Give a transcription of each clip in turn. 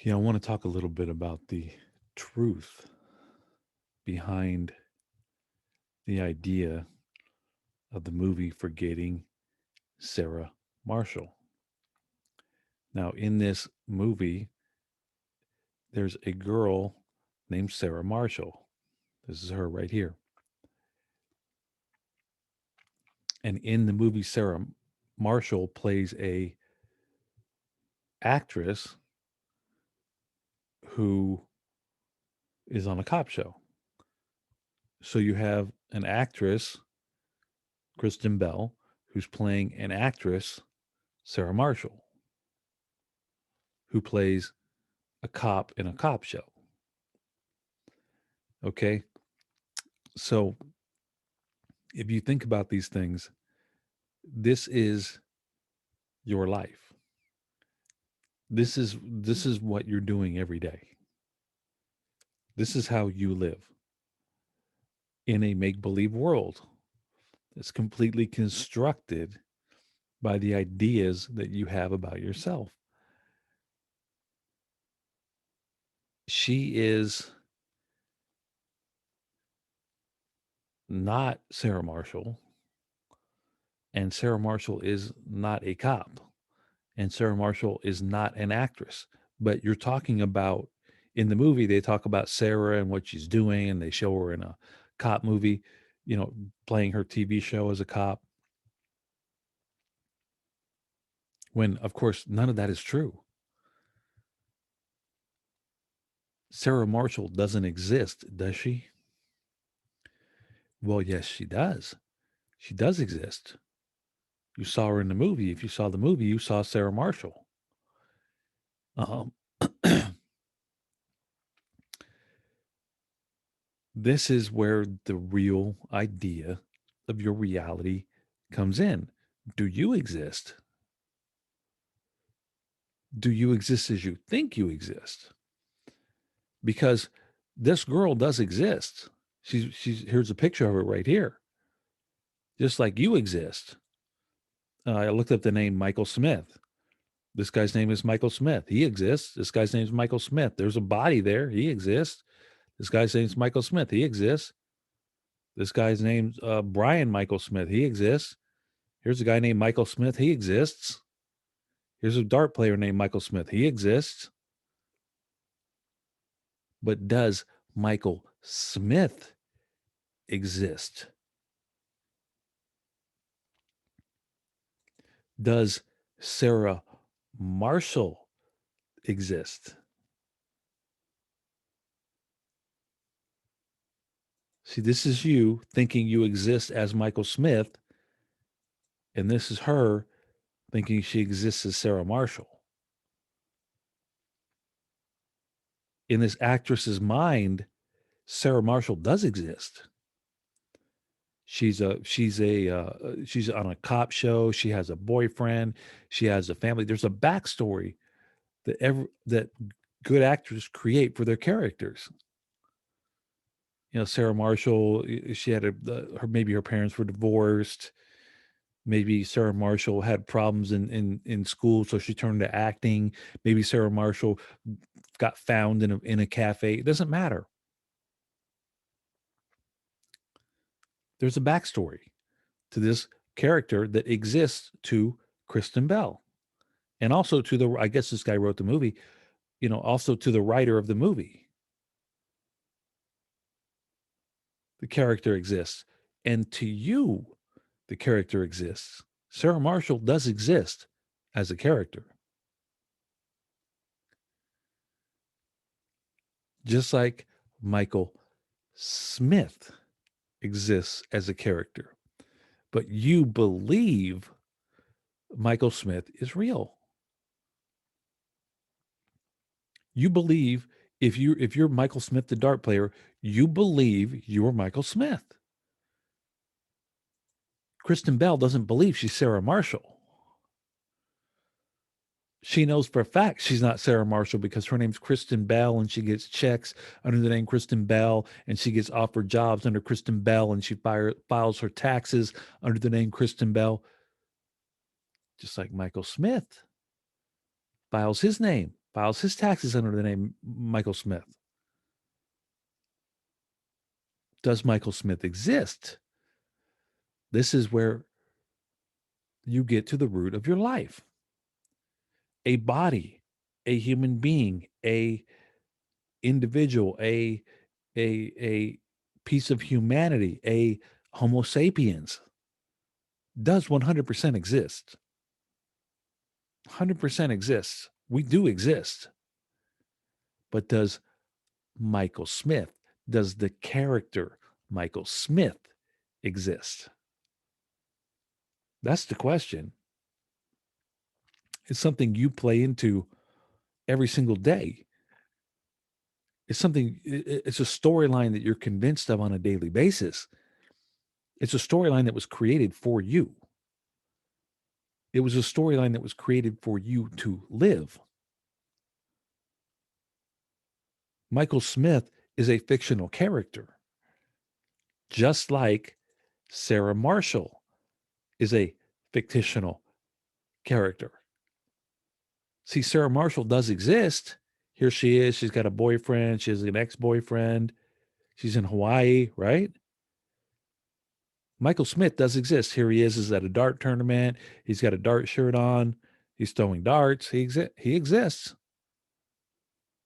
Yeah, I want to talk a little bit about the truth behind the idea of the movie Forgetting Sarah Marshall. Now, in this movie, there's a girl named Sarah Marshall. This is her right here. And in the movie, Sarah Marshall plays a actress who is on a cop show. So you have an actress, Kristen Bell, who's playing an actress, Sarah Marshall, who plays a cop in a cop show. Okay. So if you think about these things, this is your life. This is what you're doing every day. This is how you live in a make-believe world that's completely constructed by the ideas that you have about yourself. She is not Sarah Marshall, and Sarah Marshall is not a cop, and Sarah Marshall is not an actress. But you're talking about in the movie, they talk about Sarah and what she's doing, and they show her in a cop movie, playing her TV show as a cop. When, of course, none of that is true. Sarah Marshall doesn't exist, does she? Well, yes, she does. She does exist. You saw her in the movie. If you saw the movie, you saw Sarah Marshall. Um, this is where the real idea of your reality comes in. Do you exist? Do you exist as you think you exist? Because this girl does exist. She's here's a picture of her right here. Just like you exist. I looked up the name Michael Smith. This guy's name is Michael Smith. He exists. This guy's name is Michael Smith. There's a body there. He exists. This guy's name is Michael Smith. He exists. This guy's name's Brian Michael Smith. He exists. Here's a guy named Michael Smith. He exists. Here's a dart player named Michael Smith. He exists. But does Michael Smith exist? Does Sarah Marshall exist? See, this is you thinking you exist as Michael Smith, and this is her thinking she exists as Sarah Marshall. In this actress's mind, Sarah Marshall does exist. She's on a cop show. She has a boyfriend. She has a family. There's a backstory that good actors create for their characters. Sarah Marshall, she had maybe her parents were divorced. Maybe Sarah Marshall had problems in school, so she turned to acting. Maybe Sarah Marshall got found in a cafe. It doesn't matter. There's a backstory to this character that exists to Kristen Bell, and also to I guess this guy wrote the movie, also to the writer of the movie. The character exists, and to you, the character exists. Sarah Marshall does exist as a character. Just like Michael Smith exists as a character. But you believe Michael Smith is real. You believe if you're Michael Smith, the dart player, you believe you're Michael Smith. Kristen Bell doesn't believe she's Sarah Marshall. She knows for a fact she's not Sarah Marshall because her name's Kristen Bell and she gets checks under the name Kristen Bell and she gets offered jobs under Kristen Bell and she files her taxes under the name Kristen Bell. Just like Michael Smith files his name files his taxes under the name Michael Smith. Does Michael Smith exist? This is where you get to the root of your life. A body, a human being, a individual, a piece of humanity, a Homo sapiens does 100% exist. 100% exists. We do exist. But does Michael Smith, does the character Michael Smith exist? That's the question. It's something you play into every single day. It's something, it's a storyline that you're convinced of on a daily basis. It's a storyline that was created for you. It was a storyline that was created for you to live. Michael Smith is a fictional character, just like Sarah Marshall is a fictional character. See, Sarah Marshall does exist. Here she is. She's got a boyfriend. She has an ex-boyfriend. She's in Hawaii, right? Michael Smith does exist. Here he is at a dart tournament. He's got a dart shirt on. He's throwing darts. He exists.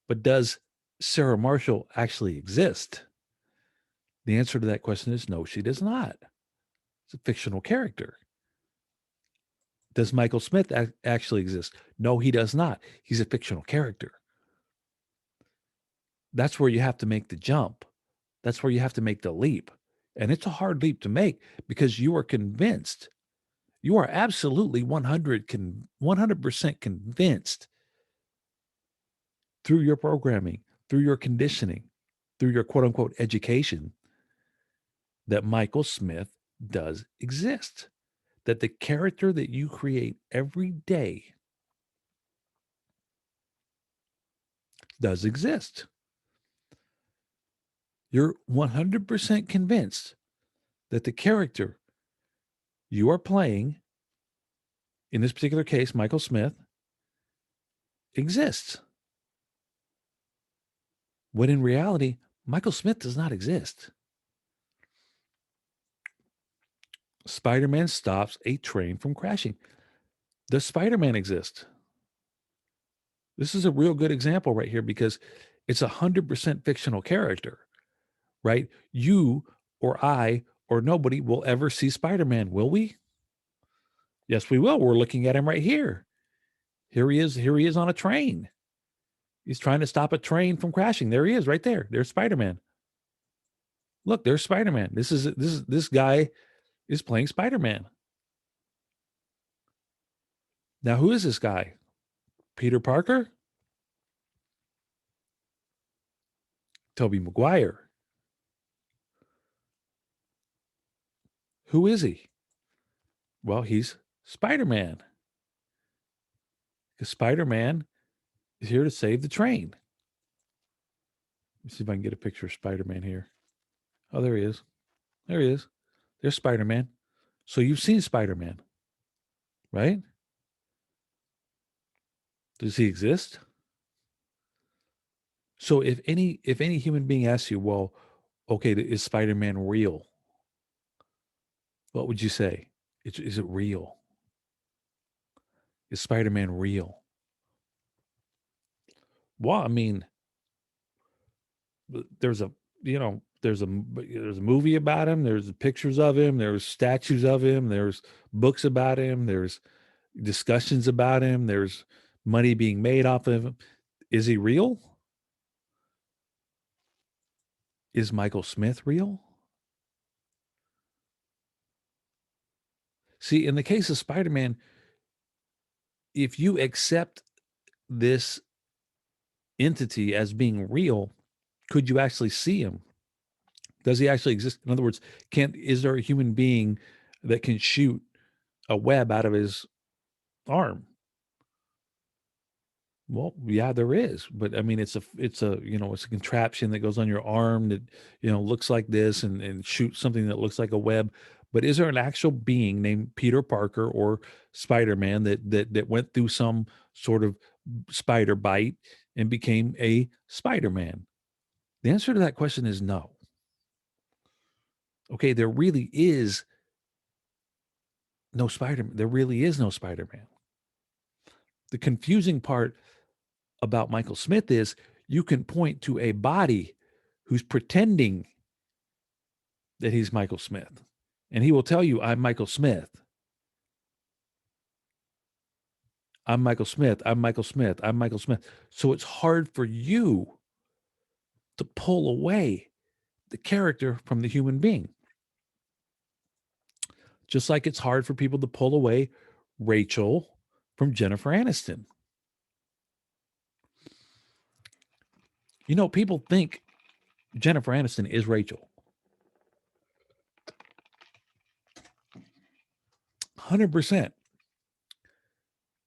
But does Sarah Marshall actually exist? The answer to that question is no, she does not. It's a fictional character. Does Michael Smith actually exist? No, he does not. He's a fictional character. That's where you have to make the jump. That's where you have to make the leap. And it's a hard leap to make because you are convinced. You are absolutely 100% convinced through your programming, through your conditioning, through your quote unquote education that Michael Smith does exist. That the character that you create every day does exist. You're 100% convinced that the character you are playing, in this particular case, Michael Smith, exists. When in reality, Michael Smith does not exist. Spider-Man stops a train from crashing. Does Spider-Man exist? This is a real good example right here because it's 100% fictional character, right? You or I or nobody will ever see Spider-Man, will we? Yes, we will. We're looking at him right here. Here he is. Here he is on a train. He's trying to stop a train from crashing. There he is, right there. There's Spider-Man. Look, there's Spider-Man. This guy is playing Spider-Man. Now, who is this guy? Peter Parker? Tobey Maguire? Who is he? Well, he's Spider-Man. Because Spider-Man is here to save the train. Let's see if I can get a picture of Spider-Man here. Oh, there he is. There he is. There's Spider-Man. So you've seen Spider-Man, right? Does he exist? So if any human being asks you, well, okay, is Spider-Man real? What would you say? Is it real? Is Spider-Man real? Well, I mean, there's a there's a movie about him. There's pictures of him. There's statues of him. There's books about him. There's discussions about him. There's money being made off of him. Is he real? Is Michael Smith real? See, in the case of Spider-Man, if you accept this entity as being real, could you actually see him? Does he actually exist? In other words, is there a human being that can shoot a web out of his arm? Well, yeah, there is, but I mean, it's a it's a contraption that goes on your arm that looks like this and shoots something that looks like a web. But is there an actual being named Peter Parker or Spider-Man that went through some sort of spider bite and became a Spider-Man? The answer to that question is no. Okay, there really is no Spider-Man. There really is no Spider-Man. The confusing part about Michael Smith is you can point to a body who's pretending that he's Michael Smith, and he will tell you, I'm Michael Smith. I'm Michael Smith. I'm Michael Smith. I'm Michael Smith. So it's hard for you to pull away the character from the human being. Just like it's hard for people to pull away Rachel from Jennifer Aniston. You know, people think Jennifer Aniston is Rachel. 100%.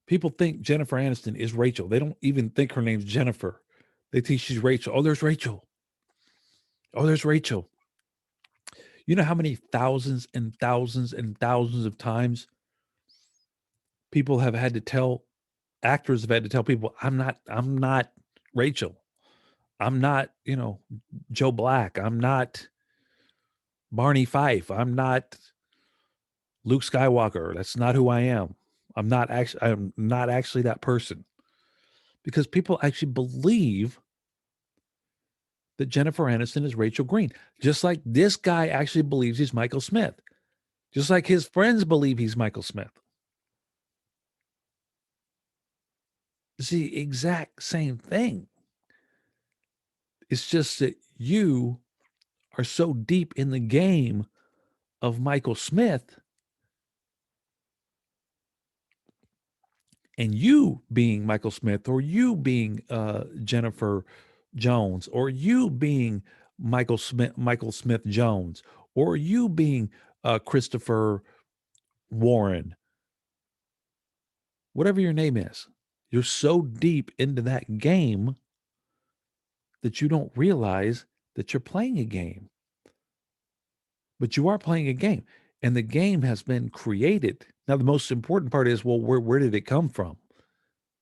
People think Jennifer Aniston is Rachel. They don't even think her name's Jennifer. They think she's Rachel. Oh, there's Rachel. Oh, there's Rachel. You know how many thousands and thousands and thousands of times people have had to tell, actors have had to tell people, I'm not Rachel. I'm not, Joe Black. I'm not Barney Fife. I'm not Luke Skywalker. That's not who I am. I'm not actually that person. Because people actually believe that Jennifer Aniston is Rachel Green. Just like this guy actually believes he's Michael Smith. Just like his friends believe he's Michael Smith. It's the exact same thing. It's just that you are so deep in the game of Michael Smith, and you being Michael Smith, or you being Jennifer Jones, or you being Michael Smith Jones, or you being Christopher Warren, whatever your name is. You're so deep into that game that you don't realize that you're playing a game. But you are playing a game, and the game has been created. Now, the most important part is, well, where did it come from?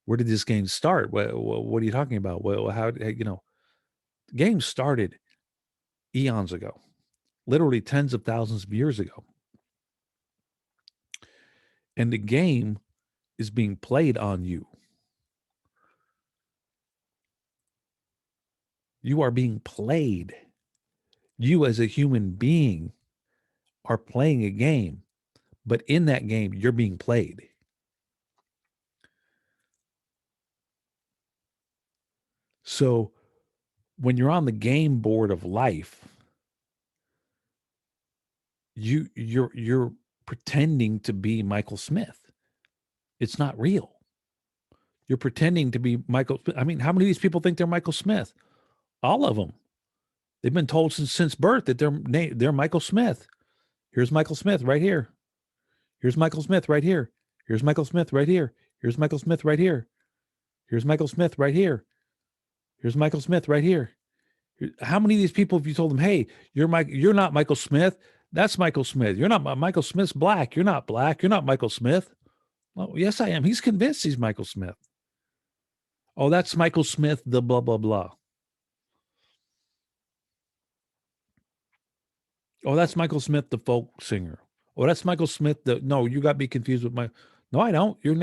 Where did this game start? What are you talking about? Well, the game started eons ago, literally tens of thousands of years ago. And the game is being played on you. You are being played. You as a human being are playing a game, but in that game, you're being played. So when you're on the game board of life, you're pretending to be Michael Smith. It's not real. You're pretending to be Michael. I mean, how many of these people think they're Michael Smith? All of them. They've been told since birth that they're Michael Smith. Here's Michael Smith right here. Here's Michael Smith right here. Here's Michael Smith right here. Here's Michael Smith right here. Here's Michael Smith right here. Here's Michael Smith right here. How many of these people have you told them, hey, you're not Michael Smith? That's Michael Smith. You're not Michael Smith's black. You're not black. You're not Michael Smith. Well, yes, I am. He's convinced he's Michael Smith. Oh, that's Michael Smith, the blah, blah, blah. Oh, that's Michael Smith, the folk singer. Oh, that's Michael Smith. No, you got me confused with No, I don't. You're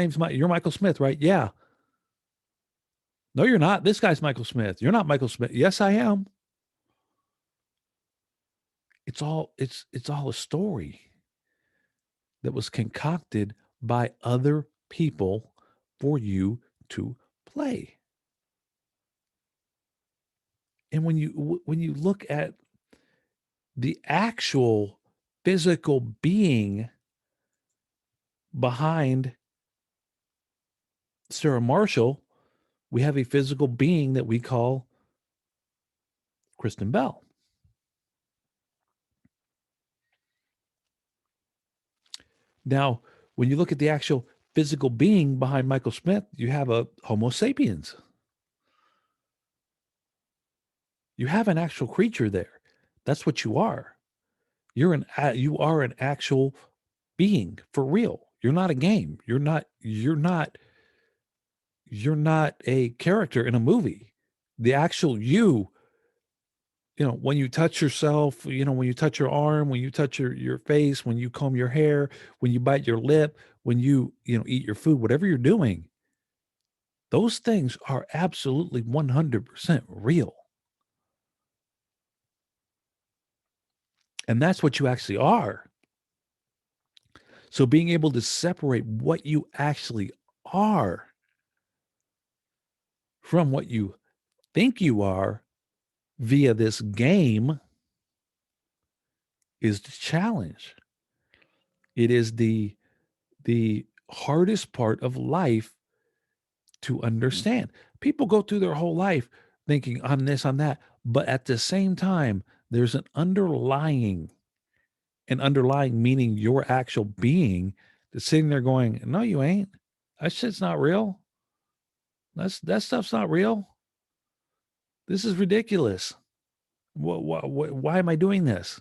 Michael Smith, right? Yeah. No, you're not. This guy's Michael Smith. You're not Michael Smith. Yes, I am. It's all a story that was concocted by other people for you to play. And when you look at the actual physical being behind Sarah Marshall, we have a physical being that we call Kristen Bell. Now, when you look at the actual physical being behind Michael Smith, you have a Homo sapiens. You have an actual creature there. That's what you are. You are an actual being for real. You're not a game. You're not you're not a character in a movie. The actual when you touch yourself, when you touch your arm, when you touch your face, when you comb your hair, when you bite your lip, when you eat your food, whatever you're doing, those things are absolutely 100% real. And that's what you actually are. So being able to separate what you actually are from what you think you are via this game is the challenge. It is the hardest part of life to understand. People go through their whole life thinking I'm this, I'm that, but at the same time, there's an underlying meaning your actual being that's sitting there going, "No, you ain't. That shit's not real. That stuff's not real. This is ridiculous. Why am I doing this?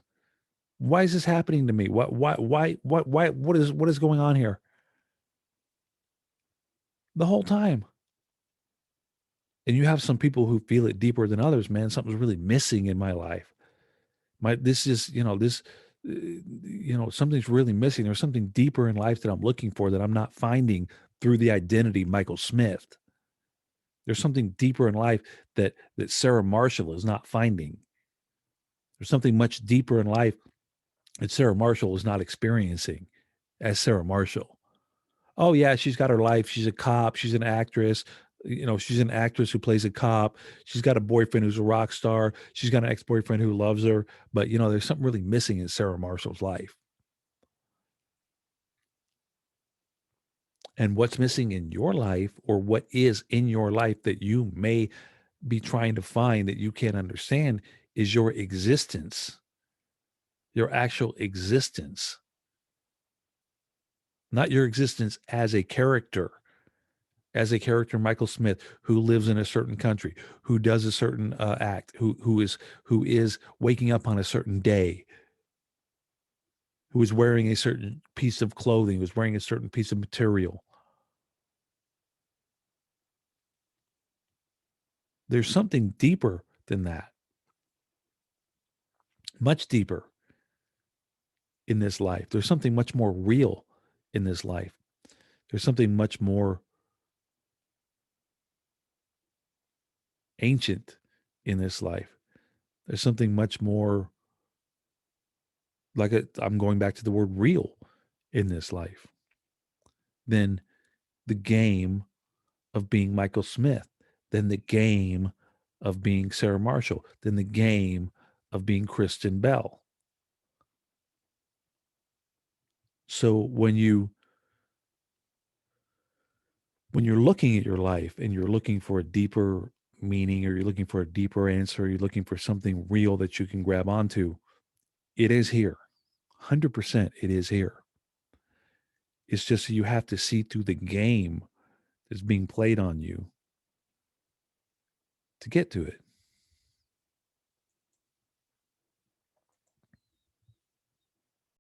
Why is this happening to me? What is going on here?" The whole time. And you have some people who feel it deeper than others, man. Something's really missing in my life. This is, something's really missing. There's something deeper in life that I'm looking for that I'm not finding through the identity Michael Smith. There's something deeper in life that Sarah Marshall is not finding. There's something much deeper in life that Sarah Marshall is not experiencing as Sarah Marshall. Oh yeah, she's got her life. She's a cop. She's an actress. She's an actress who plays a cop. She's got a boyfriend who's a rock star. She's got an ex-boyfriend who loves her. But there's something really missing in Sarah Marshall's life. And what's missing in your life, or what is in your life that you may be trying to find that you can't understand, is your existence, your actual existence, not your existence as a character, Michael Smith, who lives in a certain country, who does a certain act, who is waking up on a certain day, who is wearing a certain piece of clothing, who's wearing a certain piece of material. There's something deeper than that, much deeper in this life. There's something much more real in this life. There's something much more ancient in this life. There's something much more I'm going back to the word real in this life than the game of being Michael Smith, than the game of being Sarah Marshall, than the game of being Kristen Bell. So when you're looking at your life and you're looking for a deeper meaning, or you're looking for a deeper answer, you're looking for something real that you can grab onto, it is here. 100% it is here. It's just that you have to see through the game that's being played on you to get to it.